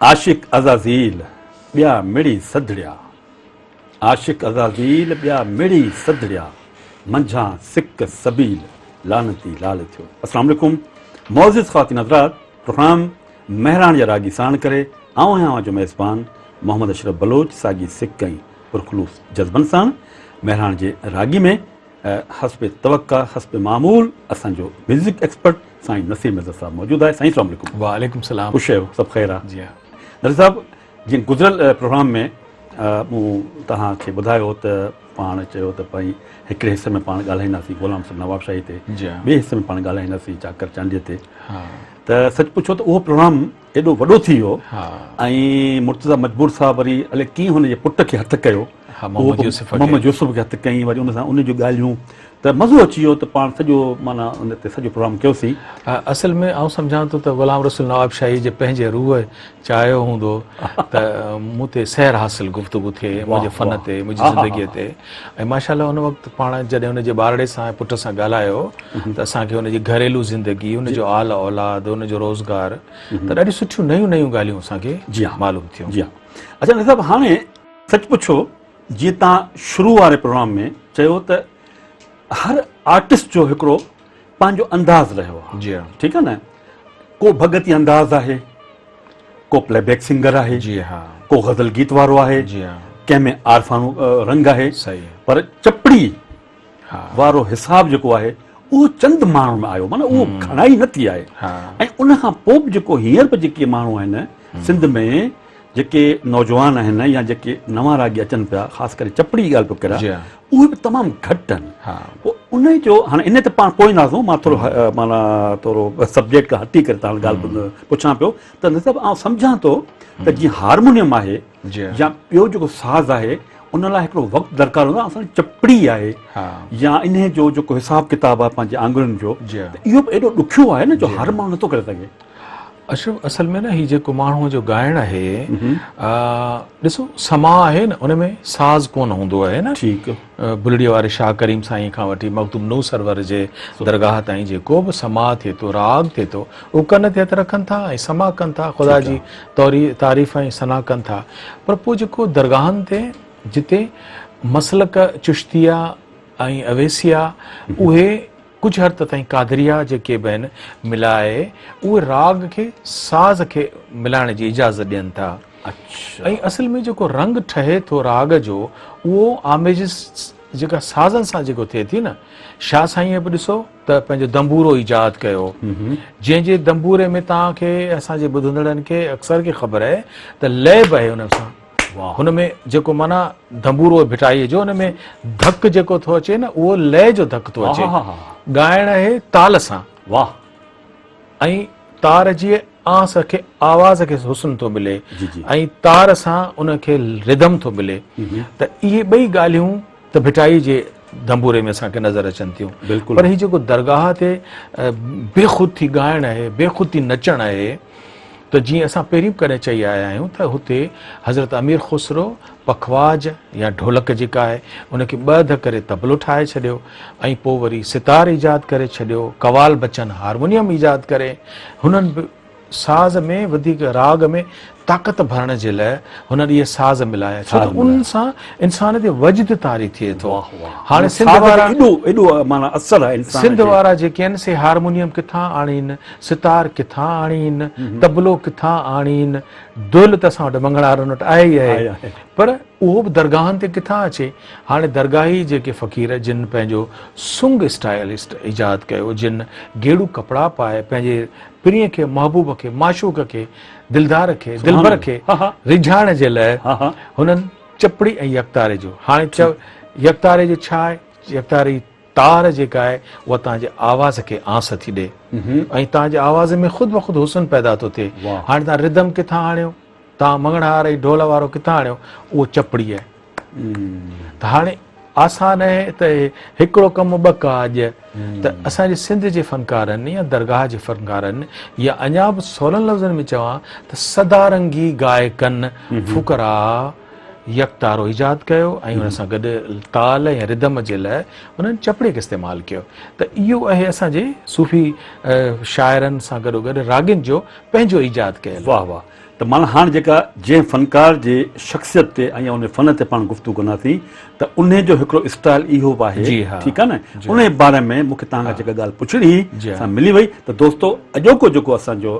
आशिक अज़ाज़ील ॿिया मिड़ी सदड़िया, आशिक अज़ाज़ील ॿिया मिड़ी सदड़िया, मंझां सिक सबील लानती लाल थियो। अस्सलाम वालेकुम मौज़िज़ ख़वातीन हज़रात, प्रोग्राम महरान जा रागी साण करे आऊं आहियां जो मेज़बान मोहम्मद अशरफ बलोच साॻी सिक ऐं पुरखलूस जज़्बनि साण महरान जे रागी में हस्ब तवक्का हस्ब मामूल असांजो म्यूज़िक एक्सपर्ट साईं नसीर मिर्ज़ा साहब मौजूदु आहे। साईं अस्सलाम वालेकुम। वालेकुम सलाम। ख़ुशि आहियो? सभु ख़ैरु आहे? जी हाँ। नज़ीर साहब, जीअं गुज़िरियल प्रोग्राम में मूं तव्हांखे ॿुधायो त पाण चयो त भई हिकिड़े हिसे में पाण ॻाल्हाईंदासीं ग़ुलाम साहब नवाबशाही ते, ॿिए हिसे में पाण ॻाल्हाईंदासीं चाकर चांडीअ ते। त सच पुछो त उहो प्रोग्राम एॾो वॾो थी वियो ऐं मुर्तज़ा मजबूर साहब वरी अलाए कीअं हुनजे पुट खे हथु कयो, मोहम्मद यूसुफ खे हथु कयईं, वरी उन सां उन जूं ॻाल्हियूं, त मज़ो अची वियो त पाण सॼो माना उन ते सॼो प्रोग्राम कयोसीं। असल में आउं सम्झां थो त ग़ुलाम रसूल नवाब शाही जे पंहिंजे रूह चाहियो हूंदो त मूं ते सैर हासिल गुफ़्तगू थिए मुंहिंजे फ़न ते, मुंहिंजी ज़िंदगीअ ते। ऐं माशाअल्लाह उन वक़्तु पाण जॾहिं हुनजे ॿारड़े सां ऐं पुट सां ॻाल्हायो त असांखे हुनजी घरेलू ज़िंदगी, हुनजो आल औलाद, हुनजो रोज़गार, त ॾाढियूं सुठियूं नयूं नयूं ॻाल्हियूं असांखे मालूम थियूं। जी हा। अच्छा नज़ीर साहब, हाणे सच पुछो, जीअं तव्हां शुरू वारे प्रोग्राम में चयो त हर आर्टिस्ट जो हिकिड़ो पंहिंजो अंदाज़ रहियो आहे। जी हाँ। ठीकु आहे न? को भगती अंदाज़ आहे, को प्लेबैक सिंगर आहे, जी हाँ, को गज़ल गीत वारो आहे, जी हाँ, कंहिंमें आरफानू रंग आहे, सही है। पर चपड़ी वारो हिसाब जेको आहे उहो चंद माण्हुनि में आयो, माना उहो घणाई न थी आहे। ऐं उन खां पोइ बि जेको हींअर बि जेके माण्हू आहिनि सिंध में, जेके नौजवान आहिनि या जेके नवां रागी अचनि पिया, ख़ासि करे चपड़ी जी ॻाल्हि पियो करियां, उहे बि तमामु घटि आहिनि। पोइ उन जो हाणे इन ते पाण पोइ ईंदासीं, मां थोरो माना थोरो सब्जेक्ट खां हटी करे तव्हां ॻाल्हि पुछां पियो त नज़ीर आउं सम्झां थो त जीअं हारमोनियम आहे या ॿियो जेको साज़ आहे उन लाइ हिकिड़ो वक़्तु दरकारु हूंदो आहे, असांजी चपड़ी आहे या इन जो जेको हिसाब किताबु आहे पंहिंजे आंगुरनि जो, इहो बि एॾो ॾुखियो आहे न जो हर माण्हू नथो करे सघे। अशरफ, असल में न हीउ जेको माण्हूअ जो ॻाइणु आहे, ॾिसो समा आहे न, उन में साज़ कोन हूंदो आहे न। ठीकु। बुलड़ीअ वारे शाह करीम साईं खां वठी मखदूम नूह सरवर जे दरगाह ताईं जेको बि समा थिए थो, राग थिए थो, उहो कन ते हथु रखनि था ऐं समा कनि था, ख़ुदा जी तारीफ़ ऐं सना कनि था। पर पोइ जेको दरगाहनि ते जिते मसलक चिश्तिया ऐं अवेसिया, उहे कुझु हद ताईं कादरिया जेके बि आहिनि मिलाए उहे राग खे, साज़ खे मिलाइण जी इजाज़त ॾियनि था। ऐं असल में जेको रंग ठहे थो राग जो, उहो आमेज़ जेका साज़नि सां जेको थिए थी न। शाह साईं बि ॾिसो त पंहिंजो दंबूरो ईजाद कयो, जंहिंजे दंबूरे में तव्हांखे असांजे ॿुधंदड़नि खे अक्सर खे ख़बर आहे त लय बि आहे हुन सां। हुन में जेको माना दंबूरो भिटाईअ जो, हुन में धक जेको थो अचे न, उहो लय जो धक थो अचे। ॻाइण आहे ताल सां। वाह। ऐं तार जी आंस खे, आवाज़ खे हुस्न थो मिले ऐं तार सां उनखे रिदम थो मिले। त इहे ॿई ॻाल्हियूं त भिटाई जे दंबूरे में असांखे नज़र अचनि थियूं। पर हीउ जेको दरगाह ते बेख़ुद थी ॻाइणु आहे, बेख़ुद थी नचणु आहे, त जीअं असां पहिरीं कॾहिं चई आया आहियूं त हुते हज़रत अमीर ख़ुसरो पखवाज या ढोलक जेका आहे उनखे ॿध करे तबलो ठाहे छॾियो, ऐं पोइ वरी सितार ईजाद करे छॾियो, कवाल बच्चन हारमोनियम ईजाद करे, हुननि बि साज़ में वधीक राग में ताक़त भरण जे लाइ हुननि इहे साज़ मिलाया, छो त उन सां इंसान ते वजद तारी थिए थो। हाणे सिंध वारा जेके आहिनि से हारमोनियम किथां आणीनि, सितार किथां आणीनि, तबलो किथां आणीनि, दुल त असां वटि मंगणारनि वटि आहे ई आहे, पर उहो बि दरगाहनि ते किथां अचे। हाणे दरगाही जेके फ़क़ीर जिन पंहिंजो सुंग स्टाइलिस्ट ईजाद कयो, जिन गेड़ू कपिड़ा पाए पंहिंजे प्रिय खे, महबूब खे, माशूक खे, दिलदार खे, दिलबर खे रिझाइण जे लाइ हुननि चपड़ी ऐं यकतारे जो, हाणे यकतारे जो छा आहे, यकतारी तार जेका आहे उहा तव्हांजे आवाज़ खे आंस थी ॾे ऐं तव्हांजे आवाज़ में ख़ुदि ब ख़ुदि हुस्न पैदा थो थिए। हाणे तव्हां रिदम किथां आणियो, तव्हां मंगणहार ऐं ढोल वारो किथां आणियो, उहो चपड़ी आहे। त हाणे आसान आहे त हिकिड़ो कमु ॿ काज, त असांजे सिंध जे फ़नकारनि या दरगाह जे फ़नकारनि, या अञा बि सवलनि लफ़्ज़नि में चवां त सदारंगी गायकनि फ़ुकरा यकतारो ईजाद कयो ऐं हुन सां गॾु ताल ऐं रिदम जे लाइ हुननि चपड़े खे इस्तेमालु कयो। त इहो आहे असांजे सूफ़ी शाइरनि सां गॾोगॾु रागिन जो पंहिंजो ईजाद कयल। वाह वाह। त माना हाणे जेका जंहिं फ़नकार जे शख़्सियत ते ऐं उन फ़न ते पाण गुफ़्तगू कंदासीं त उन जो हिकिड़ो स्टाइल इहो बि आहे, ठीकु आहे न, उन जे बारे में मूंखे तव्हां खां जेका ॻाल्हि पुछणी असां मिली वई। त दोस्तो अॼोको जेको असांजो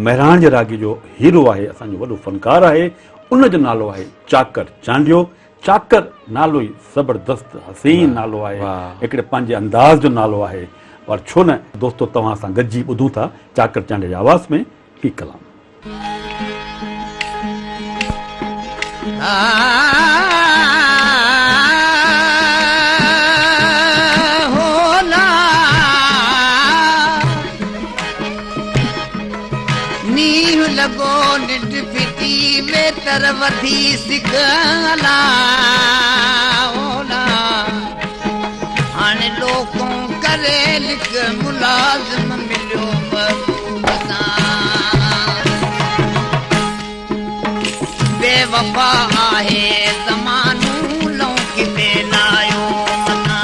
महिराण जे रागी जो हीरो आहे, असांजो वॾो फ़नकार आहे, उन जो नालो आहे चाकर चांडियो। चाकर नालो ई ज़बरदस्त हसीन नालो आहे, हिकिड़े पंहिंजे अंदाज़ जो नालो आहे। पर छो न दोस्तो तव्हां सां गॾिजी ॿुधूं था चाकर चांडियो जे आवाज़ में ही कलाम। नीह लगो निंड फिटी में तरवधी सिगला ओला हाणे लोकों करे लिख मुलाज़िम मिलियो बेवफा आहे ज़मानो लौकिते लायो मना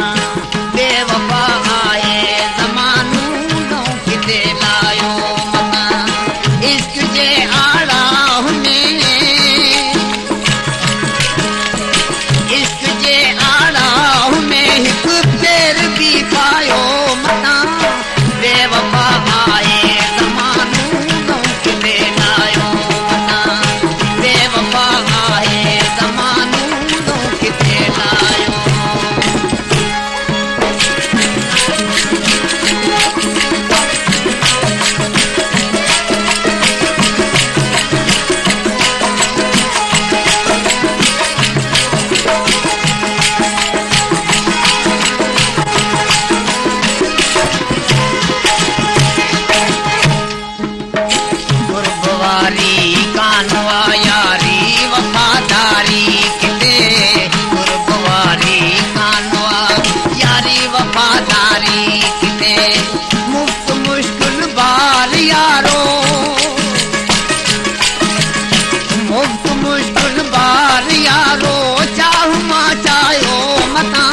बेवफा आहे ज़मानो लौकिते लायो मना इश्क जे आड़ाह में इश्क जे आड़ाह में हिकु पेर भी पायो मना बेवफा आहे ज़मानो लौकिते लायो मना बेवफा आहे ज़मानो लौकिते लायो। गुरबवारी कानवा यारी वफादारी किते गुरबवारी कानवा यारी वफादारी किते मुफ्त मुश्किल बार यारो मुफ्त मुश्किल बार यारो चाह मां चायो मता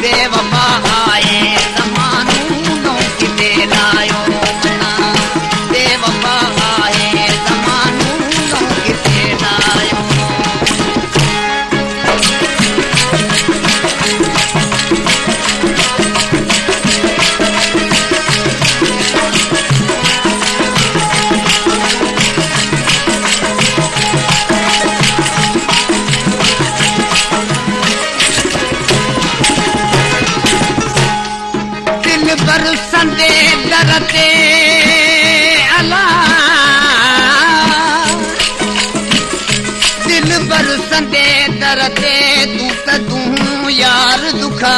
बेवफा आए ज़मानो लौकिते लायो मता बेवफा आए ज़मानो लौकिते लायो। दिल बरसंदे डरते अला दिल बरसंदे डरते तू यार दुखा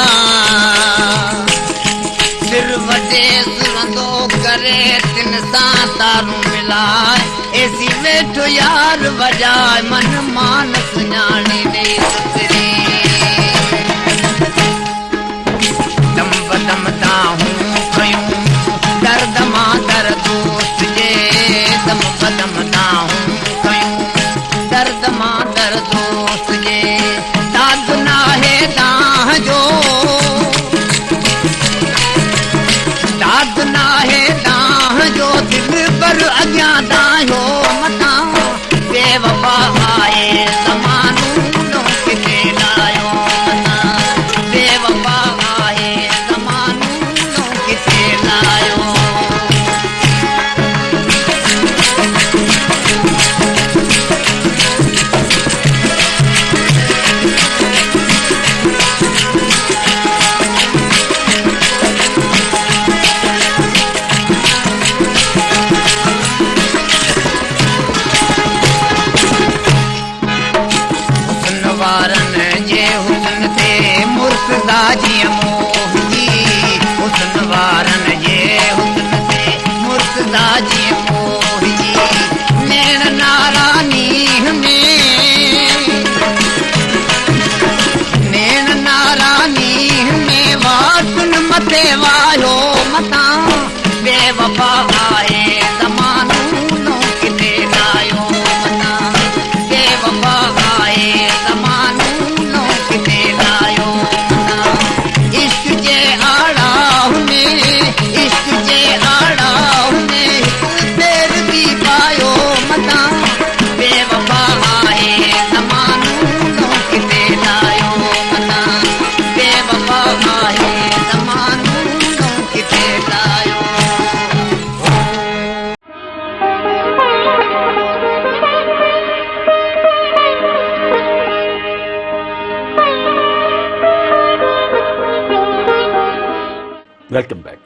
सिर वजे सुरंदो करे तिन सां तारूं मिलाए एसी वेठो यार वजाए मन मान सुञाणे ॾे सुतरी दम बदम ताहूं कयूं दर्द मां दर दोस्त जे दम बदम ताहूं कयूं दर्द मां दर दोस्त जे दाद नाहे दाह जो दाद नाहे दाह जो दिल पर अॻियां दाहियो मथां बेवफा आए ज़मानो लौकिते वेलकम बैक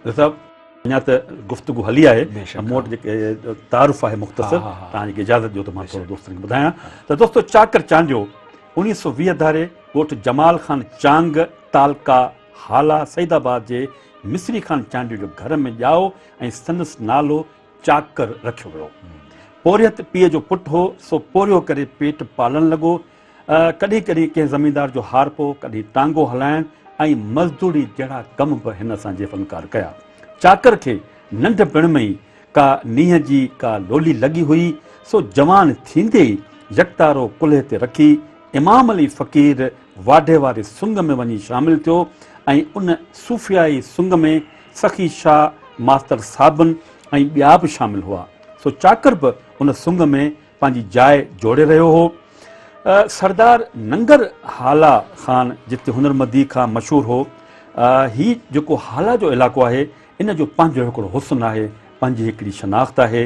साहब, अञा त गुफ़्तगू हली आहे, मूं वटि जेके तारुफ़ आहे मुख़्तसर, तव्हांजी इजाज़त ॾियो त मां थोरो दोस्तनि खे ॿुधायां त दोस्तो चाकर चांडियो 1920 धारे ॻोठु जमाल ख़ान चांग तालका हाला सईदाबाद जे मिस्री ख़ान चांडियो जो घर में ॼाओ ऐं संदसि नालो चाकर रखियो वियो। पोरियत पीउ जो पुटु हो, सो पोरियो करे पेट पालण लॻो। कॾहिं कॾहिं कंहिं ज़मींदार जो हारपो, कॾहिं टांगो हलाइण ऐं मज़दूरी जहिड़ा कम बि हिन सां जे फ़नकार कया। चाकर खे नंढपिण में ई का नीह जी का लोली लॻी हुई, सो जवान थींदे ई यकतारो कुल्हे ते रखी इमाम अली फ़क़ीर वाढे वारे सुंग में वञी शामिल थियो ऐं उन सूफ़ियाई सुंग में सखी शाह मास्तर साबन ऐं ॿिया बि शामिल हुआ। सो चाकर बि उन सुंग में पंहिंजी जाइ जोड़े रहियो हो। सरदार नंगर हाला ख़ान जिते हुनरमंदी खां मशहूरु हो, ही जेको हाला जो इलाइक़ो आहे इन जो पंहिंजो हिकिड़ो हुस्न आहे, पंहिंजी हिकिड़ी शनाख़्त आहे।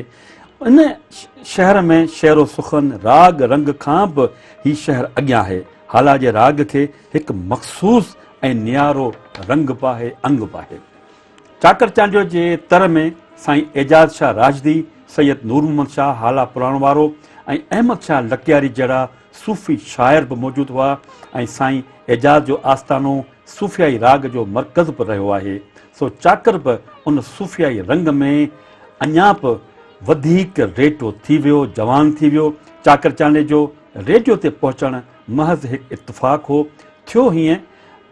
इन शहर में शेरो सुखन राग रंग खां बि ही शहर अॻियां आहे। हाला जे राग खे हिकु मख़सूस ऐं नियारो रंग बि आहे, अंग बि आहे। चाकर चांडियो जे तर में साईं एजाज़ शाह राजदी, सैयद नूर मोहम्मद शाह हाला पुराण वारो ऐं अहमद शाह लकियारी जहिड़ा सूफ़ी शाइर बि मौजूदु हुआ ऐं साईं एजाज़ जो आस्थानो सूफ़ियाई राग जो मर्कज़ बि रहियो आहे। सो चाकर बि उन सूफ़ियाई रंग में अञा बि वधीक रेडियो थी वियो, जवान थी वियो। चाकर चांडे जो रेडियो ते पहुचणु महज़ हिकु इत्तफ़ाक़ हो। थियो हीअं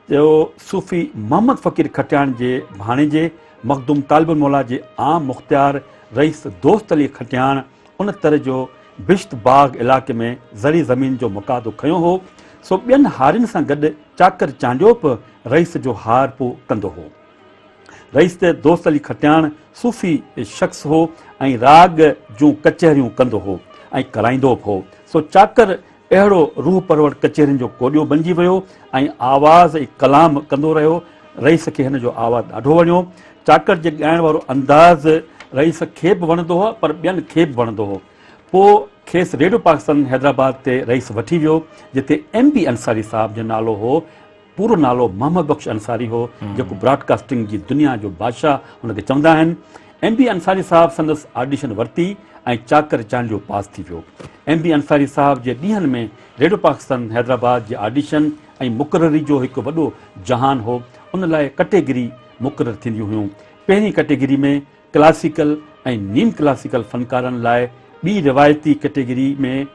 जो सूफ़ी मोहम्मद फ़क़ीर खटियाण जे भाणेजे मखदूम तालिबुल मौला जे आम मुख़्तियार रईस दोस्त अली खटियाण उन तरह जो बिश्त बाग इलाइक़े में ज़री ज़मीन जो मुक़ादो खयो हो। सो ॿियनि हारियुनि सां गॾु चाकर चांडियो बि रईस जो हार पोइ कंदो हो। रईस दोस्त अली खटियाण सूफ़ी शख़्स हो ऐं राग जूं कचहरियूं कंदो हो ऐं कराईंदो बि हो। सो चाकर अहिड़ो रूह परवर कचहरियुनि जो कोडियो बणिजी वियो ऐं आवाज़ ऐं कलाम कंदो रहियो। रईस खे हिन जो आवाज़ु ॾाढो वणियो। चाकर जे ॻाइण वारो अंदाज़ रईस खे बि वणंदो हो, पर ॿियनि खे बि वणंदो हो। पोइ खेसि रेडियो पाकिस्तान हैदराबाद ते रईस वठी वियो, जिते MB अंसारी साहब जो नालो हो। पूरो नालो मोहम्मद बख़्श अंसारी हो, जेको ब्रॉडकास्टिंग जी दुनिया जो बादशाह हुनखे चवंदा आहिनि। MB अंसारी साहब संदसि ऑडिशन वरिती ऐं चाकर चांडियो पास थी वियो। MB अंसारी साहब जे ॾींहंनि में रेडियो पाकिस्तान हैदराबाद जे ऑडिशन ऐं मुक़ररी जो हिकु वॾो जहान हो। उन लाइ कैटेगरी मुक़ररु थींदियूं हुयूं। पहिरीं कैटेगरी में क्लासिकल ऐं नीम क्लासिकल फ़नकारनि लाइ, ॿी रिवायती कैटेगरी में,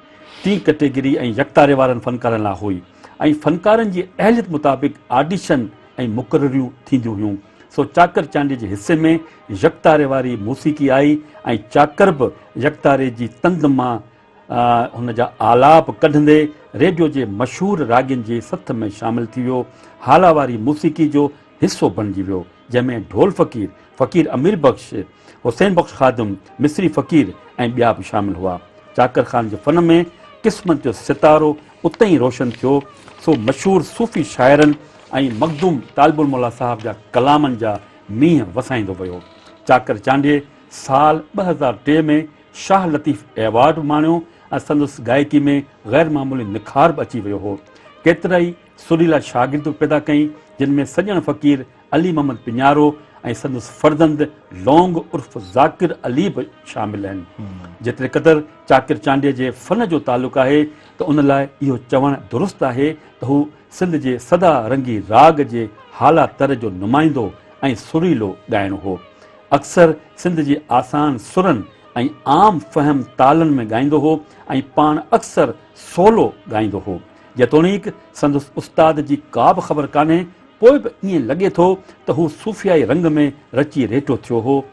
टी कैटेगरी ऐं यकतारे वारनि फ़नकारनि लाइ हुई ऐं फ़नकारनि जी अहलियत मुताबिक़ ऑडिशन ऐं मुक़ररियूं थींदियूं हुयूं। सो चाकर चांडे जे हिसे में यकतारे वारी मौसीक़ी आई ऐं चाकर बि यकतारे जी तंद मां हुन जा आलाप कढंदे रेडियो जे मशहूरु रागियुनि जे सथ में शामिल थी वियो। हाला वारी मौसीक़ी जो हिसो बणिजी वियो, जंहिंमें ढोल फ़क़ीर, फ़क़ीर अमीर बख़्श, हुसैन बख़्श ख़ादिम, मिस्री फ़क़ीर ऐं ॿिया बि शामिल हुआ। चाकर ख़ान जे फ़न में क़िस्मत जो सितारो उते ई रोशन थियो। सो मशहूरु सूफ़ी शाइरनि ऐं मखदूम तालिबुल मौला साहब जा कलामनि जा मींहं वसाईंदो वियो। चाकर चांडे साल 2003 में शाह लतीफ़ एवॉर्ड माणियो ऐं संदसि गायकी में ग़ैर मामूली निखार बि अची वियो हो। केतिरा ई सुरीला शागिर्द पैदा कई, जिन में सॼण फ़क़ीर अली मोहम्मद पिञारो ऐं संदसि फर्ज़ंद लौंग उर्फ़ ज़ाकिर अली बि शामिल आहिनि। जेतिरे क़दुरु चाकर चांडे जे फ़न जो तालुक़ु आहे त उन लाइ इहो चवणु दुरुस्त आहे त हू सिंध जे सदा रंगी राग जे हाला तर जो नुमाइंदो ऐं सुरीलो ॻाइणो हो। अक्सर सिंध जे आसान सुरनि ऐं आम फ़हम तालनि में ॻाईंदो हो ऐं पाण अक्सर सोलो ॻाईंदो हो। जेतोणीकि संदसि उस्ताद जी का बि ख़बर कान्हे, पोइ बि ईअं लॻे थो त हू सूफ़ियाई रंग में रची रेटो थियो हो।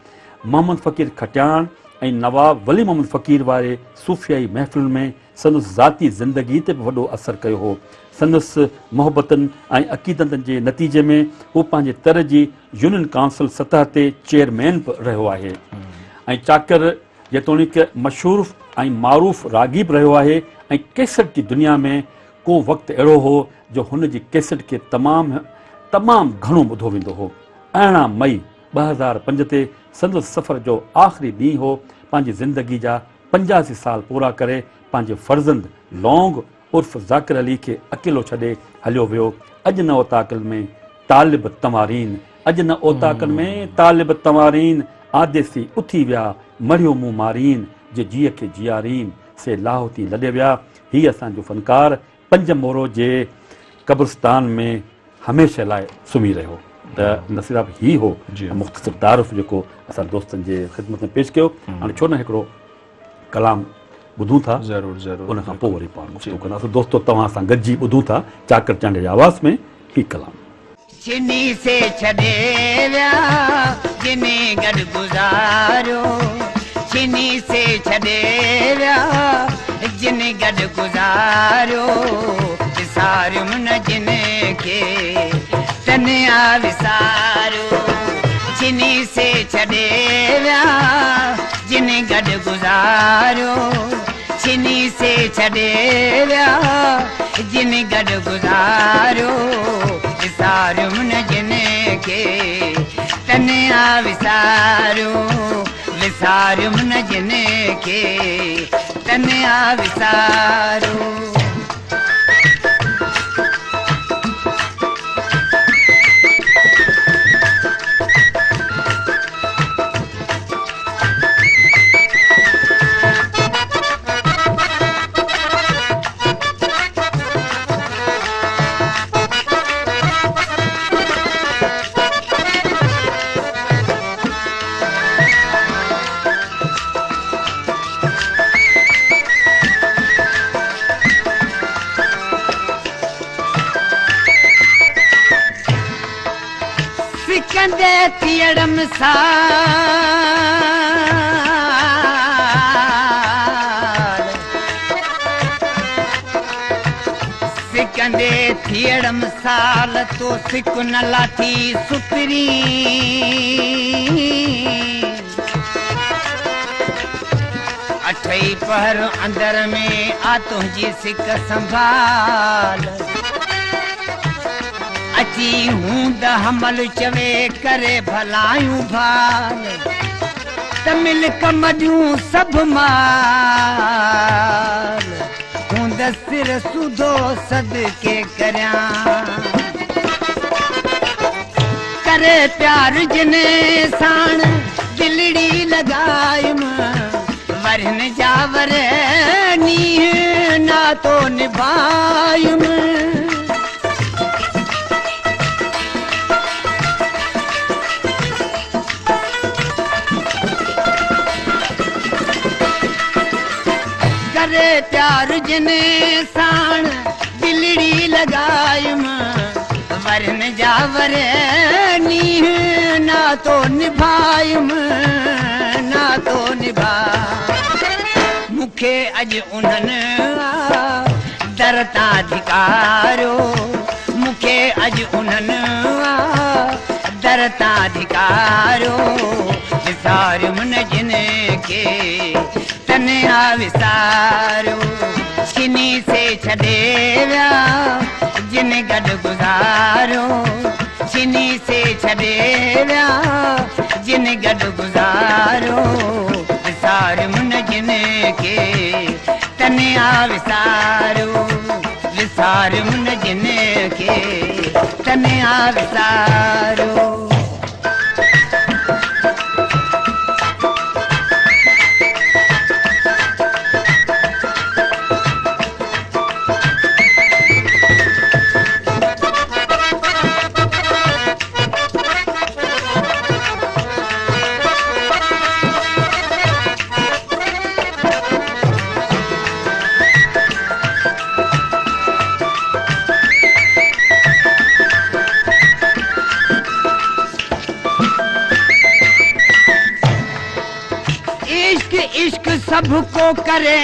मोहम्मद फ़क़ीर खटियाण ऐं नवाब वली मोहम्मद फ़क़ीर वारे सूफ़ियाई महफ़िलुनि में संदसि ज़ाती ज़िंदगी ते बि वॾो असरु कयो हो। संदसि मोहबतनि ऐं अक़ीदतनि जे नतीजे में हू पंहिंजे तर जी यूनियन काउंसिल सतह ते चेयरमैन बि रहियो आहे। ऐं चाकर जेतोणीकि मशहूरु ऐं मारूफ़ रागी बि रहियो आहे ऐं कैसेट जी दुनिया में को वक़्तु अहिड़ो हो जो हुन जी कैसेट खे तमामु घणो ॿुधो वेंदो हो। 18 मई 2005 ते संदसि सफ़र जो आख़िरी ॾींहुं हो। पंहिंजी ज़िंदगी जा 85 साल पूरा करे पंहिंजे फर्ज़ंद लौंग उर्फ़ ज़ाकिर अली खे अकेलो छॾे हलियो वियो। अॼु नव ताक़िल में तालिब तमारीन अॼु न ओताकनि में तालिब तवारीन आदेसी उथी विया मरियो मूं मारीन जे जीअ खे जियारीन से लाहौती लॾे विया। हीअ असांजो फ़नकार पंज मोरो जे क़ब्रिस्तान में हमेशह लाइ सुम्ही रहियो। त न सिर्फ़ु ही हो मुख़्तसिर तारुफ़ जेको असां दोस्तनि जे ख़िदमत में पेश कयो। हाणे छो न हिकिड़ो कलाम ॿुधूं था, ज़रूरु ज़रूरु, उन खां पोइ वरी पाण गुफ़्तगू कंदासीं। दोस्तो तव्हां सां गॾिजी ॿुधूं था चाकर चांडे जी आवाज़ में ही कलाम। चिनी से छॾे विया जिने गॾु गुज़ारियो, चिनी से छॾे विया जिने गॾु गुज़ारियो, विसारियुमि न जिन खे तनिया विसारियो। चिनी से छॾे विया जिने गॾु गुज़ारियो, चिनी से छॾे विया जिने गॾु गुज़ारियो, विसारियुमि न जिन खे तनिया विसारियो, विसारियुमि न जिन खे तनिया विसारियो। सिकंदे थियड़म साल, सिकंदे थियड़म साल तो सिक न लाथी सुतरी, अठई पहर अंदर में आ तुंहिंजी सिक संभाल, अची हूंद हमल चवे करे भलायूं भाल, त मिल्क मॾियूं सभु माल, हूंद सिर सुधो सदके करियां, करे प्यार जिने साण दिलड़ी लॻायुमि, वरन जावर नीह नातो निभायुमि, करे प्यार जिने साण दिलड़ी लॻायुमि, वरन जावर नीह नातो निभायुमि, नातो निभा। मूंखे अॼु उन्हनि दर तां धिकारियो, मूंखे अॼु उन्हनि दर तां धिकारियो, विसारियुमि न जिन खे तनिया विसारियो। चिनी से छॾे विया जिन गॾु गुज़ारियो, चिनी से छॾे विया जिन गॾु गुज़ारियो, विसारियुमि न जिन खे तनिया विसारियो, विसारियुमि न जिन खे तनिया विसारियो। इश्क सबको करे,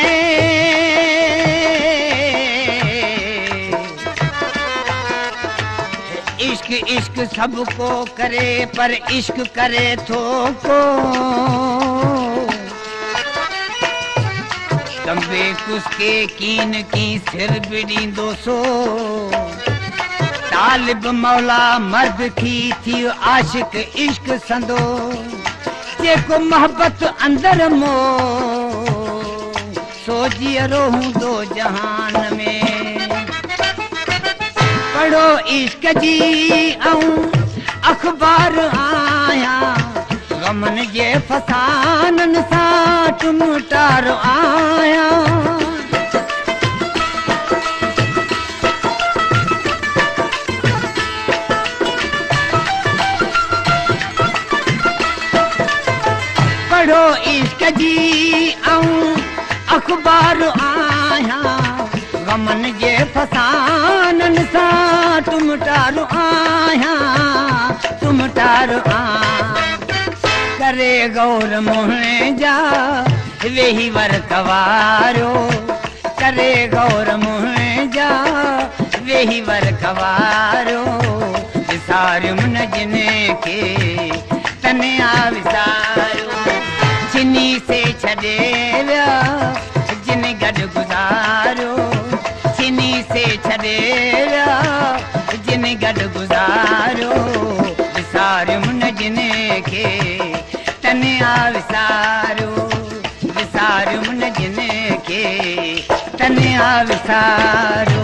इश्क इश्क सबको करे, पर इश्क करे थो को, कंबे कुसके कीन की सिर बिड़ींदो सो, तालिब मौला मर्द की थी आशिक इश्क संदो, जेको मोहब्बत अंदर मो सोजियरो हूंदो जहान में, पढ़ो इश्क जी ऐं अखबार आया गमन जे फसानन सा टुमटार आया पढ़ो इश्क जी आऊं अखबार आया गमन जे फसानन सा टुमटार आया टुमटार करे गौर मोहने जा वेही वर कवारो करे गौर मोहने जा वेही वर कवारो विसारियुम न जिने के तने आ विसारो चिनी से छॾे विया जिन गॾु गुज़ारो चिनी से छॾे विया जिन गॾु गुज़ारो विसारियुम न जिन खे तने आ विसारो विसारियुम न जिन खे तने आ विसारो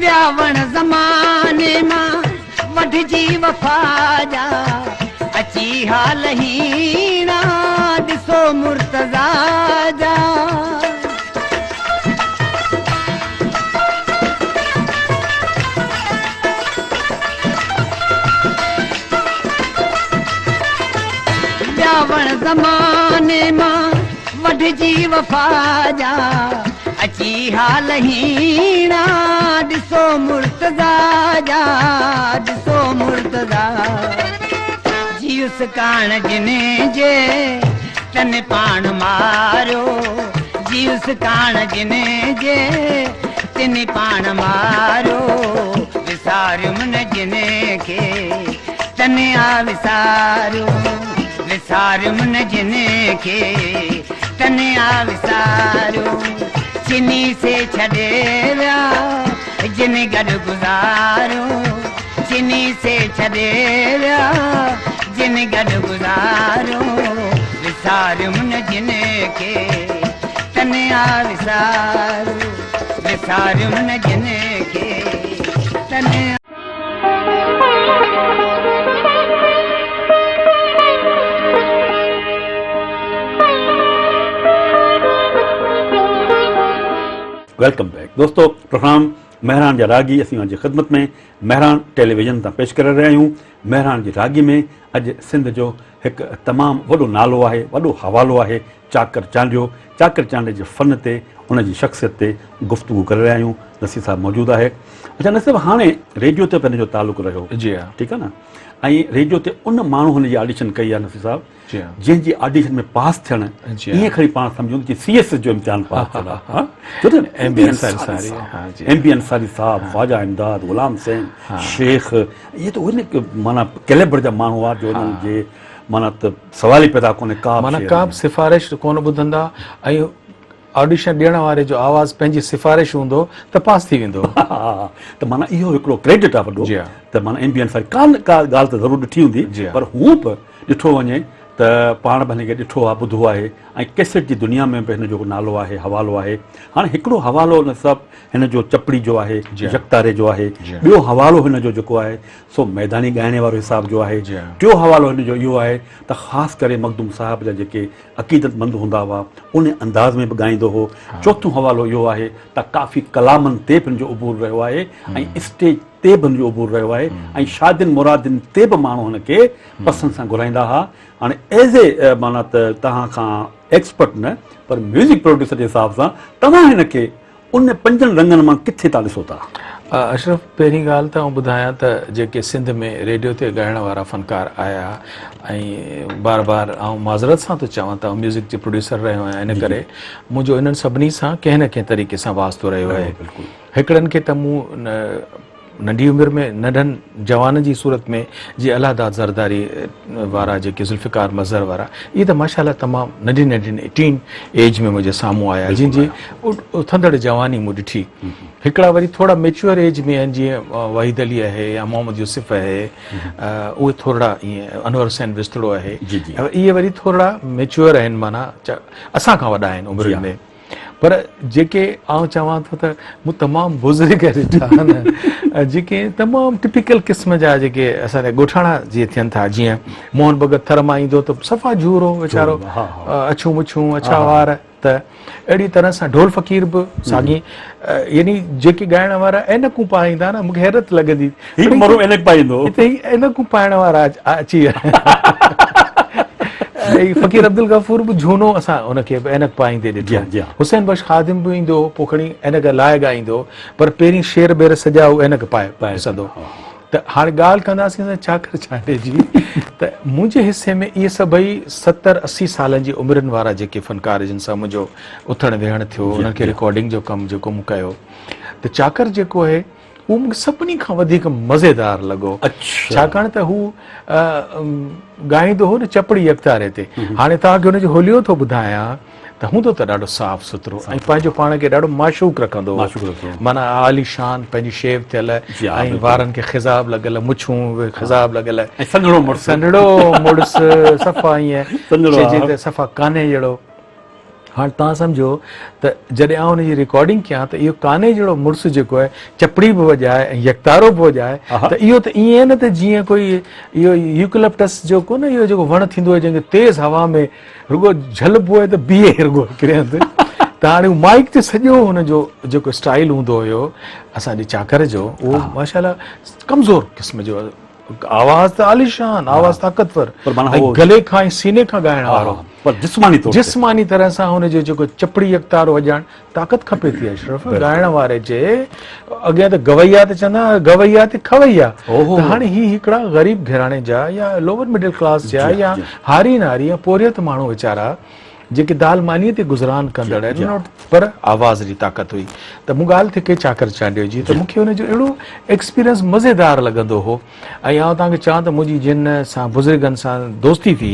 व्यावण ज़माने मां वठजी वफ़ा जा अची हाल हीना ॾिसो मुर्तज़ा जा व्यावण ज़माने मां वठजी वफ़ा जा अची हाल हीना ॾिसो मुर्तज़ा जा ॾिसो मुर्तज़ा जीउस कान जिने जे तन पाण मारो जीउस कान जिने जे तिन पाण मारो विसारियुम न जिने खे तने आ विसारो विसारियुम न जिने खे तने आ विसारो चिनी से छॾे विया जिन गॾु गुज़ारो चिनी से छॾे विया जिन गॾु गुज़ारो विसारियुम न जिन खे तने आ विसारो विसारियुम न जिन खे तने वेलकम बैक दोस्तों प्रोग्राम महरान जा रागी असीं जी ख़िदमत में महरान टेलीविजन तां पेश करे रहिया आहियूं महरान जी रागी में अॼु सिंध जो हिकु तमामु वॾो नालो आहे वॾो हवालो आहे चाकर चांडियो जे फ़न ते उन जी शख़्सियत ते गुफ़्तगू करे रहिया आहियूं नसीर साहिबु मौजूदु आहे अच्छा नसीर हाणे रेडियो ते पंहिंजो तालुक़ु रहियो जी हा ठीकु आहे न ऐं रेडियो ते उन माण्हू हुनजी ऑडिशन कई आहे नसीर साहिबु जी हा जंहिंजी ऑडिशन में पास थियण जी हा। ईअं खणी पाण सम्झूं कि CS जो इम्तिहान पास थियल आहे MB अंसारी साहब, हाँ जी। MB अंसारी साहब ख्वाजा इमदाद गुलाम हुसैन शेख इहे त उन माना कैलेबर जा माण्हू आहे जो उन्हनि जे माना त सवाल ई पैदा कोन्हे का माना का बि सिफ़ारिश कोन ॿुधंदा ऐं ऑडिशन ॾियण वारे जो आवाज़ पंहिंजी सिफ़ारिश हूंदो त पास थी वेंदो त माना इहो हिकिड़ो क्रेडिट आहे वॾो जी हा। त माना MB अंसारी का ॻाल्हि त ज़रूरु ॾिठी हूंदी जी हा। पर हूअं बि ॾिठो वञे त पाण बि हिनखे ॾिठो आहे ॿुधो आहे ऐं कैसेट जी दुनिया में बि हिन जो नालो आहे हवालो आहे हाणे हिकिड़ो हवालो न सभु हिन जो चपड़ी जो आहे जगतारे जो आहे ॿियो हवालो हिन जो जेको आहे सो मैदानी ॻाइणे वारो हिसाब जो आहे टियों हवालो हिन जो इहो आहे त ख़ासि करे मखदूम साहिब जा जेके अक़ीदतमंद हूंदा हुआ उन अंदाज़ में बि ॻाईंदो हो चोथों हवालो इहो आहे त काफ़ी कलामनि ते बि हिन जो उबूर रहियो आहे ऐं स्टेज ते बि हिन जो उबूर रहियो आहे ऐं शादियुनि मुरादियुनि ते बि माण्हू हुनखे पसंदि सां घुराईंदा हुआ हाणे एज़ ए माना त तव्हां खां एक्सपर्ट न पर म्यूज़िक प्रोड्यूसर जे हिसाब सां तव्हां हिनखे उन 5 रंगनि मां किथे था ॾिसो था अशरफ, पहिरीं ॻाल्हि त आउं ॿुधायां त जेके सिंध में रेडियो ते ॻाइण वारा फ़नकार आया ऐं बार बार आउं माज़रत सां थो चवां त आउं म्यूज़िक जो प्रोड्यूसर रहियो आहियां, इन करे मुंहिंजो इन्हनि सभिनी सां कंहिं न कंहिं तरीक़े सां वास्तो रहियो आहे। हिकिड़नि खे त मूं नंढी उमिरि में नंढनि जवाननि जी सूरत में जीअं अलाहदाद ज़रदारी वारा जेके ज़ुल्फ़िकार मज़हर वारा, इहे त माशाअल्लाह तमामु नंढी नंढी टीन एज में मुंहिंजे साम्हूं आया, जंहिंजी उथंदड़ जवानी मूं ॾिठी। हिकिड़ा वरी थोरा मेच्योर एज में आहिनि, जीअं वहीद अली आहे या मोहम्मद यूसुफ आहे, उहे थोरा ईअं अनवर हुसैन बिस्तड़ो आहे, इहे वरी थोरा मेच्योर आहिनि, माना असां खां वॾा आहिनि उमिरि में। पर जेके आउं चवां थो त मूं तमामु बुज़ुर्ग ॾिठा आहिनि जेके तमामु टिपिकल क़िस्म जा जेके असांजा ॻोठाणा जीअं थियनि था, जीअं मोहन भगत थर मां ईंदो त सफ़ा जूरो वीचारो, अछूं मुछूं अछा वार, त अहिड़ी तरह सां ढोल फ़क़ीर बि साॻी, यानी जेके ॻाइण वारा ऐनकूं पाईंदा न, मूंखे हैरत लॻंदी हिते ऐनकूं पाइण वारा अची विया। फ़क़ीर अब्दुल गफ़ूर बि झूनो असां उनखे ऐनक पाईंदे ॾिठो, हुसैन बख्श ख़ादिम बि ईंदो पोइ खणी ऐनक लाइ ॻाईंदो, पर पहिरीं शेर ॿेर सॼा उहो ऐनक पाए सघंदो। त हाणे ॻाल्हि कंदासीं चाकर छांडे जी, त मुंहिंजे हिसे में इहे सभई 70-80 सालनि जी उमिरिन वारा जेके फ़नकार जिन सां मुंहिंजो उथण वेहण थियो, उन्हनि खे रिकॉर्डिंग जो कमु जेको मूं कयो, त चाकर जेको आहे उहो मूंखे सभिनी खां वधीक मज़ेदार लॻो, छाकाणि त हू ॻाईंदो हो न चपड़ी यकतारे ते। हाणे तव्हांखे हुनजो होलियो थो ॿुधायां त हूंदो त ॾाढो साफ़ सुथरो ऐं पंहिंजो पाण खे ॾाढो माशूक़ रखंदो हो, माना आलीशान पंहिंजी शेव थियल ऐं वारनि खे ख़िज़ाब लॻल, मुछूं ख़िज़ाब लॻल, सन्हड़ो मुड़ुस सफ़ा ईअं सफ़ा कान्हे जहिड़ो। हाणे तव्हां सम्झो त जॾहिं आउं हुनजी रिकॉर्डिंग कयां त इहो कान्हे जहिड़ो मुड़ुसु जेको आहे चपड़ी बि वॼाए ऐं यकतारो बि वॼाए, त इहो त ईअं न त जीअं कोई इहो यूकलिप्टस जो कोन, इहो जेको वण थींदो आहे जंहिंखे तेज़ हवा में रुगो झलबो आहे त बीहे रुगो हिकिड़े हंधि। त हाणे माइक ते सॼो हुनजो जेको स्टाइल हूंदो हुयो असांजे चाकर जो, उहो माशाअल्लाह कमज़ोर क़िस्म जो, आवाज़ त आलीशान, आवाज़ ताक़तवर, गले खां ऐं सीने खां ॻाइण वारो, जिस्मानी तरह सां हुनजो जेको चपड़ी यकतारो वॼाइण ताक़त खपे थी। अशरफ, ॻाइण वारे जे अॻियां त गवैया त चवंदा गवैया ते खवैया, त हाणे ही हिकिड़ा ग़रीब घराणे जा या लोअर मिडिल क्लास जा या हारी नारी या पोरियत माण्हू वीचारा जेके दाल मानीअ ते गुज़रान कंदड़ आहिनि, पर आवाज़ जी ताक़त हुई। त मूं ॻाल्हि थी कई चाकर चांडियो जी, त मूंखे हुनजो अहिड़ो एक्सपीरियंस मज़ेदार लॻंदो हो। ऐं आउं तव्हांखे चवां त मुंहिंजी जिन सां बुज़ुर्गनि सां दोस्ती थी,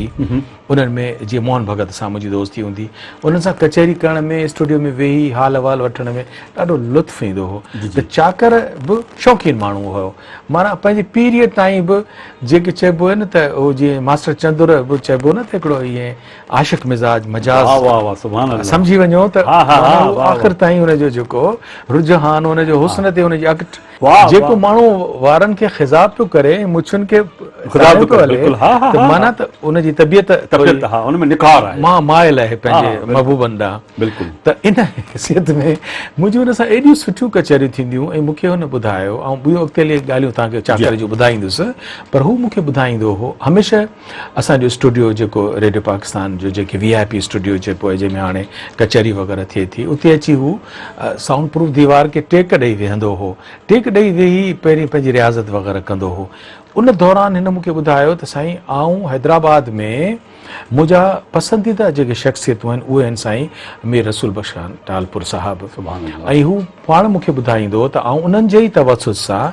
उन्हनि में जीअं मोहन भगत सां मुंहिंजी दोस्ती हूंदी, उन्हनि सां कचहरी करण में, स्टूडियो में वेही हाल अहवाल वठण में ॾाढो लुत्फ़ ईंदो हो। त चाकर बि शौक़ीन माण्हू हुयो, माना पंहिंजे पीरियड ताईं बि जेके चइबो आहे न त उहो जीअं मास्टर चंदुर बि चइबो न त हिकिड़ो ईअं आशिक़ मिज़ाज मजाज, सम्झी वञो त आख़िर ताईं हुनजो जेको रुझहान, हुनजो हुस्न ते हुनजी अॻिठ, जेको माण्हू वारनि खे ख़िज़ाब पियो करे, मुछुनि खे माना त उनजी तबियत मां मायल आहे पंहिंजे महबूबनि ॾांहुं। बिल्कुलु, त इन हैसियत में मुंहिंजी हुन सां एॾियूं सुठियूं कचहरियूं थींदियूं। ऐं मूंखे हुन ॿुधायो, ऐं ॿियूं अॻिते ॻाल्हियूं तव्हांखे चाकर जूं ॿुधाईंदुसि, पर हू मूंखे ॿुधाईंदो हो हमेशह असांजो स्टूडियो जेको रेडियो पाकिस्तान जो जेके VIP स्टूडियो चइबो आहे, जंहिंमें हाणे कचहरी वग़ैरह थिए थी, उते अची हू साउंड प्रूफ दीवार खे टेक ॾेई वेहंदो हो, टेक ॾेई वेही पहिरीं पंहिंजी रियाज़त वग़ैरह कंदो हो। उन दौरान हिन मूंखे ॿुधायो त साईं आऊं हैदराबाद में मुंहिंजा पसंदीदा जेके शख़्सियतूं आहिनि उहे आहिनि साईं मीर रसूल बख्श टालपुर साहिबु, ऐं हू पाण मूंखे ॿुधाईंदो त आऊं उन्हनि जे ई तवसुस सां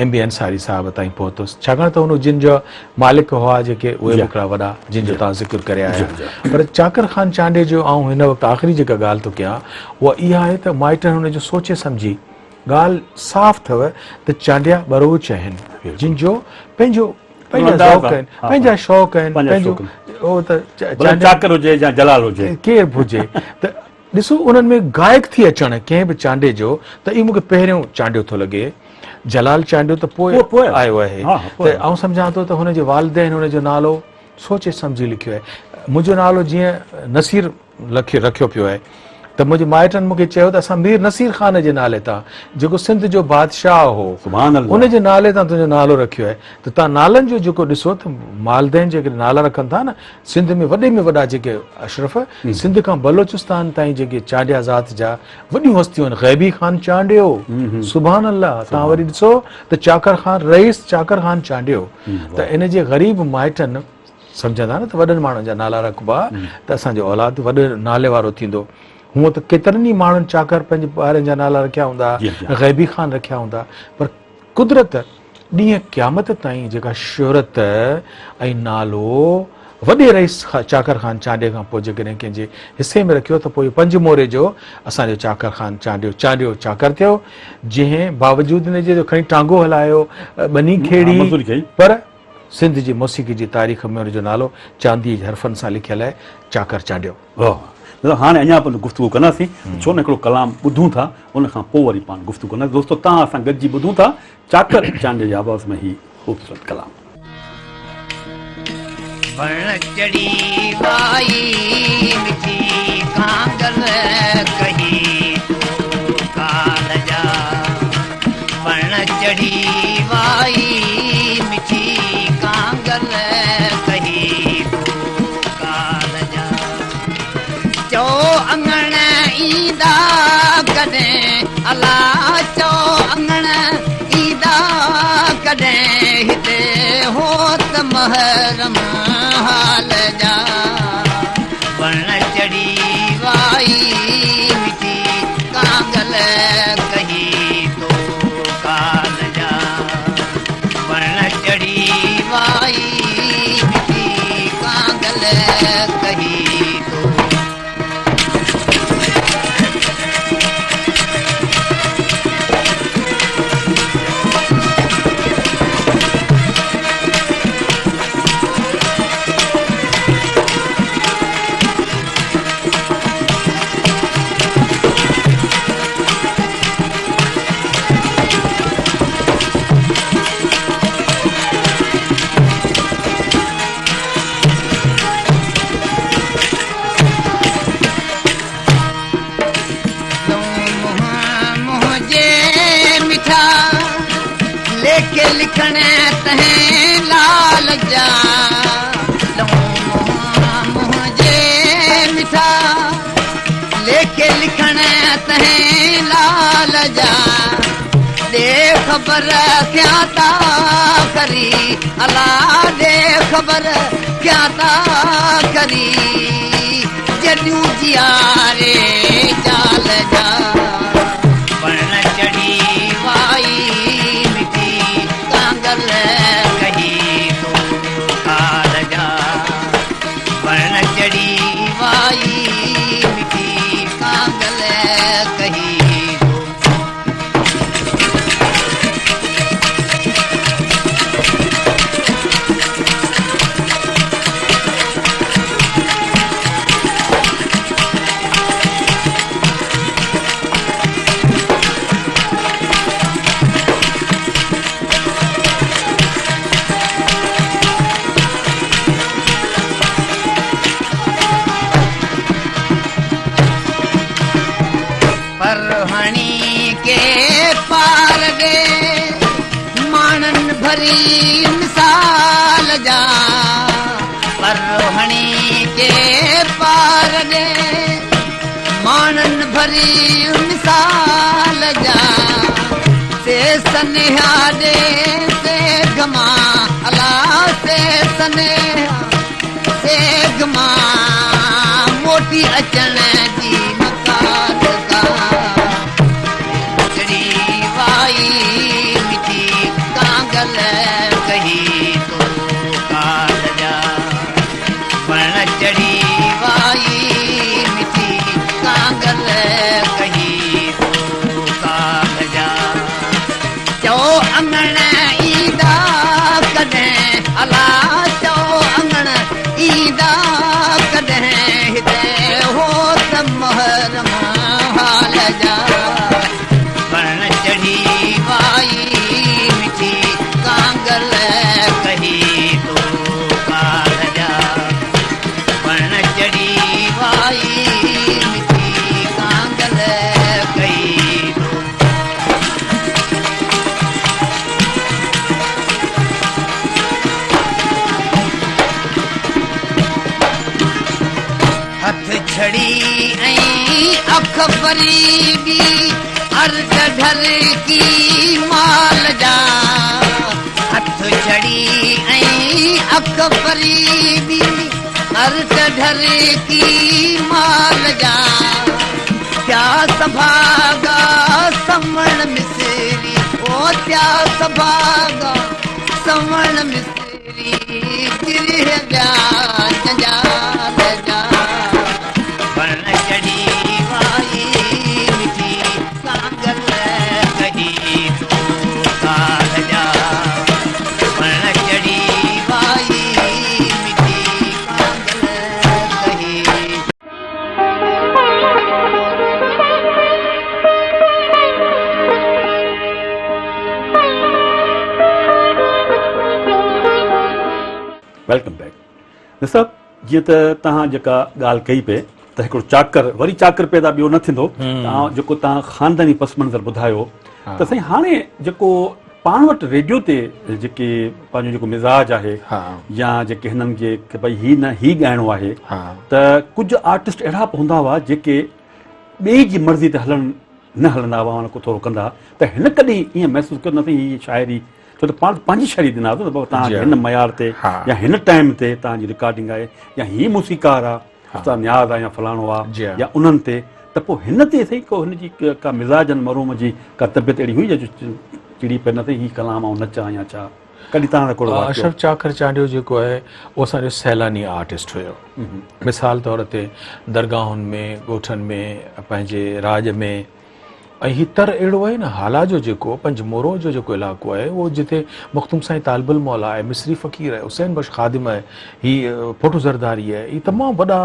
MB अंसारी साहिब ताईं पहुतुसि, छाकाणि त हुन जिन जा मालिक हुआ जेके उहे हिकिड़ा वॾा जिन जो तव्हां ज़िक्र करे आया। पर चाकर ख़ान चांडे जो आऊं हिन वक़्तु आख़िरी जेका ॻाल्हि थो कयां उहा इहा आहे त माइटनि हुनजो सोचे सम्झी ॻाल्हि साफ़ अथव त चांडिया बरोच आहिनि, जिन जो पंहिंजो पंहिंजा ज़ौक़ आहिनि, पंहिंजा शौक़ आहिनि, पंहिंजो उहो त चाकर हुजे या जलाल हुजे केर बि हुजे। त ॾिसो उन्हनि में गायक थी अचणु कंहिं बि चांडे जो, त इहो मूंखे पहिरियों चांडियो थो लॻे। जलाल चांडियो त पोइ आयो आहे, त आउं सम्झां थो त हुनजे वालिदैन हुनजो नालो सोचे सम्झी लिखियो आहे। मुंहिंजो नालो जीअं नसीर रखियो पियो आहे, त मुंहिंजे माइटनि मूंखे चयो त असां मीर नसीर ख़ान जे नाले तां, जेको सिंध जो बादशाह हो, सुभान अल्लाह, उन जे नाले तां तुंहिंजो नालो रखियो आहे। त तव्हां नालनि जो जेको ॾिसो त मालदेन जेके नाला रखनि था न, सिंध में वॾा जेके अशरफ, सिंध खां बलोचिस्तान ताईं जेके चांडिया ज़ात जा वॾियूं हस्तियूं आहिनि, ग़ैबी ख़ान चांडियो, सुभान अल्लाह। तव्हां वरी ॾिसो त चाकर ख़ान रईस, चाकर ख़ान चांडियो। त इन जे ग़रीब माइटनि सम्झंदा न त वॾनि माण्हुनि जा नाला रखबा त असांजो औलाद वॾे नाले वारो थींदो। हूअं त केतिरनि ई माण्हुनि चाकर पंहिंजे ॿारनि जा नाला रखिया हूंदा, ग़ैबी ख़ान रखिया हूंदा, पर कुदरत ॾींहं क़यामत ताईं जेका शोहरत ऐं नालो वॾे रईस चाकर ख़ान चांडियो खां पोइ जेकॾहिं कंहिंजे हिसे में रखियो त पोइ 5 मोरे जो असांजो चाकर ख़ान चांडियो चाकर थियो, जंहिं बावजूदि हिन जे खणी टांगो हलायो, बनी खेड़ी, पर सिंध जी मौसीक़ी जी तारीख़ में हुनजो नालो चांदी जे हरफनि सां लिखियल आहे, चाकर चांडियो। हाणे अञा पाण गुफ़्तगू कंदासीं, छो न हिकिड़ो कलाम ॿुधूं था, उन खां पोइ वरी पाण गुफ़्तगू कंदासीं। दोस्तो, तव्हां असां गॾिजी ॿुधूं था चाकर चांडियो जे आवाज़ में ही ख़ूबसूरत कलाम। वण चढ़ी वाई मिठी कांगल कही तू काल जा, वण चढ़ी वाई मिठी कांगल कही तू काल जा, चो अंगण ईंदा कॾहिं अला, चो अंगण ईंदा कॾहिं हिते हो त महरम हाल जा, वण चढ़ी वाई मिठी कांगल कही तो काल जा, वण चढ़ी वाई मिठी कांगल कही तो। लेके लिखण तहें लाल जा, मुझे मिठा लेके लिखण तहें लाल जा, दे खबर क्या ता करी अला, दे खबर क्या ता करी जॾूं जियारे जाल जा, वण चढ़ी वाई कांगल कही तो काल जा, वण चढ़ी वाई मिठी कांगल कही तो। भरी मिसाल जा, परहणी के पार गे मानन भरी मिसाल जा, से सनेहा दे से गमा अला, से सनेहा से गमा मोटी अचण जी मकाल का, चढ़ी वाई मिठी कांगल कही तो काल जा, वण चढ़ी वाई मिठी कांगल कही तो काल जा, चो अंगण ईंदा कॾहिं अला, चो अंगण ईंदा कॾहिं हिते हो त महरम हाल जा, वण चढ़ी वाई मिठी कांगल फरीबी अर्ज ढर की माल जा हथ छड़ी ऐं अख फरीबी अर्ज ढर की माल जा क्या सभागा समण मिसरी ओ क्या सभागा समण मिसरी गिरह जा जा जा वर्ण चढ़ी वाई मिठी कांगल कही तू काल जा वर्ण चढ़ी वाई मिठी कांगल कही वेलकम बैक। ॾिसो जीअं त तव्हां जेका ॻाल्हि कई पे त हिकिड़ो चाकर वरी चाकर पैदा ॿियो न थींदो, तव्हां जेको तव्हां ख़ानदानी पस मंज़र ॿुधायो त साईं हाणे जेको पाण वटि रेडियो ते जेके पंहिंजो जेको मिज़ाज आहे या जेके हिननि जे की भई हीउ न हीउ ॻाइणो आहे त कुझु आर्टिस्ट अहिड़ा बि हूंदा हुआ जेके ॿिए जी मर्ज़ी ते न हलंदा हुआ, उन को थोरो कंदा त हिन कॾहिं ईअं महसूसु कयो न हीअ शाइरी छो त पाण पंहिंजी शाइरी ॾिना त तव्हां हिन मयार ते या हिन टाइम ते तव्हांजी रिकॉर्डिंग आहे या हीअ मूसीकार आहे उस्ताद नियाज़ आहे या फलाणो आहे या उन्हनि ते त पोइ हिन ते सही को हिनजी का मिज़ाजनि मरूम जी का तबियत अहिड़ी हुई जो चिड़ी पे न थी हीअ कलाम ऐं नचा या छा कॾहिं तव्हां कोड़ो अशरफ चाकर चांडियो जेको आहे उहो असांजो सैलानी आर्टिस्ट हुयो। मिसाल तौर ते दरगाहुनि में ॻोठनि में पंहिंजे राज में ऐं हीउ तर अहिड़ो आहे न हाला जो जेको पंजमोरो जो जेको इलाइक़ो आहे उहो जिते मखदूम साईं तालिबुल मौला आहे, मिस्री फ़क़ीर आहे, हुसैन बख्श ख़ादिम आहे, हीअ फोटो ज़रदारी आहे, हीअ तमामु वॾा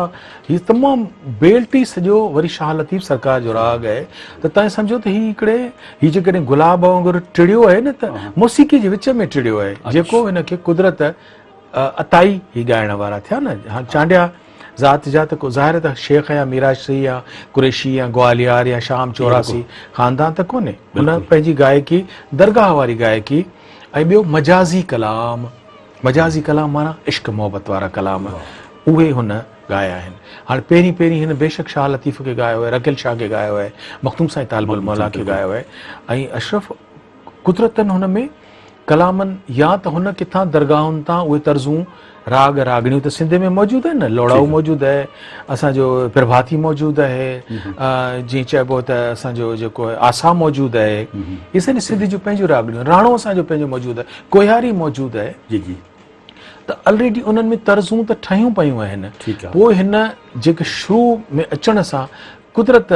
हीअ तमामु बेल्टी सॼो वरी शाह लतीफ़ सरकार जो राग आहे त तव्हां सम्झो त हीअ हिकिड़े हीअ जेकॾहिं गुलाब वांगुरु टिड़ियो आहे न त मौसीक़ी जे विच में टिड़ियो आहे जेको हिनखे कुदरत अताई हीअ ॻाइण वारा थिया न। हाणे चांडिया ज़ात जा त को ज़ाहिर त शेख या मीराशी या कुरैशी या ग्वालियर या शाम चौरासी ख़ानदान त कोन्हे, हुन पंहिंजी गायकी दरगाह वारी गायकी ऐं ॿियो मजाज़ी कलाम माना इश्क मोहबत वारा कलाम उहे हुन ॻाया आहिनि। हाणे पहिरीं हिन बेशक शाह लतीफ़ खे ॻायो आहे, रगिल शाह खे ॻायो आहे, मखदूम साईं तालिबुल मौला खे ॻायो आहे ऐं अशरफ कुदरतनि हुन में कलामनि या त हुन किथां दरगाहुनि तां उहे तर्ज़ूं राग रागणियूं त सिंध में मौजूदु आहिनि न, लोड़ाऊ मौजूदु आहे, असांजो प्रभाती मौजूदु आहे, जीअं चइबो त असांजो जेको आहे आसा मौजूदु आहे, इहे सॼी सिंध जूं पंहिंजूं रागणियूं, राणो असांजो पंहिंजो मौजूदु आहे, कोहारी मौजूदु आहे जी जी त ऑलरेडी उन्हनि में तर्ज़ूं त ठहियूं पियूं आहिनि। पोइ हिन जेके शुरू में अचण सां कुदरत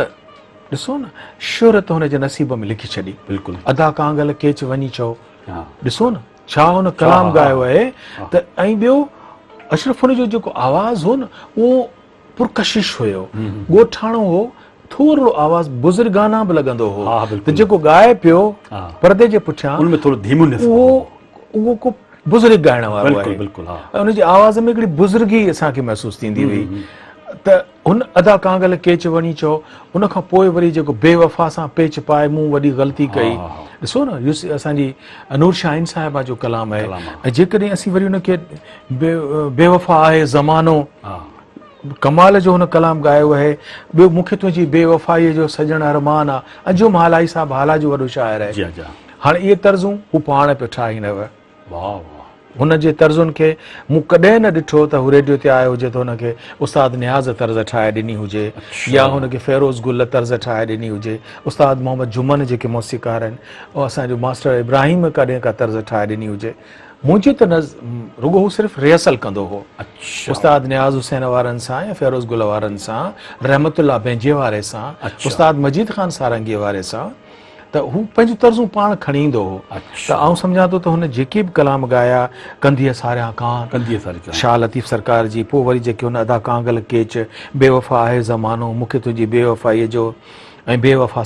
ॾिसो न शोहरत हुनजे नसीब में लिखी छॾी, बिल्कुलु अदा कांगल केच वञी चओ, ॾिसो न छा हुन कलाम ॻायो आहे त ऐं ॿियो अशरफ हुनजो जेको आवाज़ हो न उहो पुरकशिश हुयो, ॻोठाणो हो, थोरो आवाज़ बुज़ुर्गाना बि लॻंदो हो त जेको ॻाए पियो परदे जे पुठियां उहो को बुज़ुर्ग ॻाइण वारो आहे, हुनजी आवाज़ में हिकिड़ी बुज़ुर्गी असांखे महसूसु थींदी हुई त हुन अदा कांगल केच वञी चओ, उन खां पोइ वरी जेको बेवफ़ा सां पेच पाए मूं वॾी ग़लती कई, ॾिसो न असांजी नूर शाहीन साहिबा जो कलाम आहे ऐं जेकॾहिं असीं वरी हुनखे बेवफ़ा आहे ज़मानो कमाल जो हुन कलाम ॻायो आहे। ॿियो मूंखे तुंहिंजी बेवफ़ाईअ जो सजण अरमान आहे, अंजुम हालाई साहिब हाला जो वॾो शाइर आहे। हाणे इहे तर्ज़ूं हू पाण पियो ठाहींदव, हुन जे तर्ज़ुनि खे मूं कॾहिं न ॾिठो त हू रेडियो ते आयो हुजे त हुनखे उस्ताद नियाज़ तर्ज़ ठाहे ॾिनी हुजे या हुनखे फेरोज़ गुल तर्ज़ ठाहे ॾिनी हुजे, उस्ताद मोहम्मद जुमन जेके मौसीक़ार आहिनि ऐं असांजो मास्टर इब्राहिम कॾहिं का तर्ज़ ठाहे ॾिनी हुजे। मुंहिंजी त रुगो हू सिर्फ़ु रिहर्सल कंदो हो उस्ताद नियाज़ हुसैन वारनि सां या फेरोज़ गुल वारनि सां, रहमतुल्लाह बेंजे वारे सां, उस्ताद मजीद ख़ान सारंगी वारे सां, त हू पंहिंजूं तर्ज़ूं पाण खणी ईंदो हो। त आउं सम्झां थो त हुन जेके बि कलाम ॻाया कंधीअ सारियां कान शाह लतीफ़ सरकार जी, पोइ वरी जेके हुन अदा कांगल केच, बेवफ़ा आहे ज़मानो, मूंखे तुंहिंजी बेवफ़ाईअ जो ऐं बेवफ़ा सां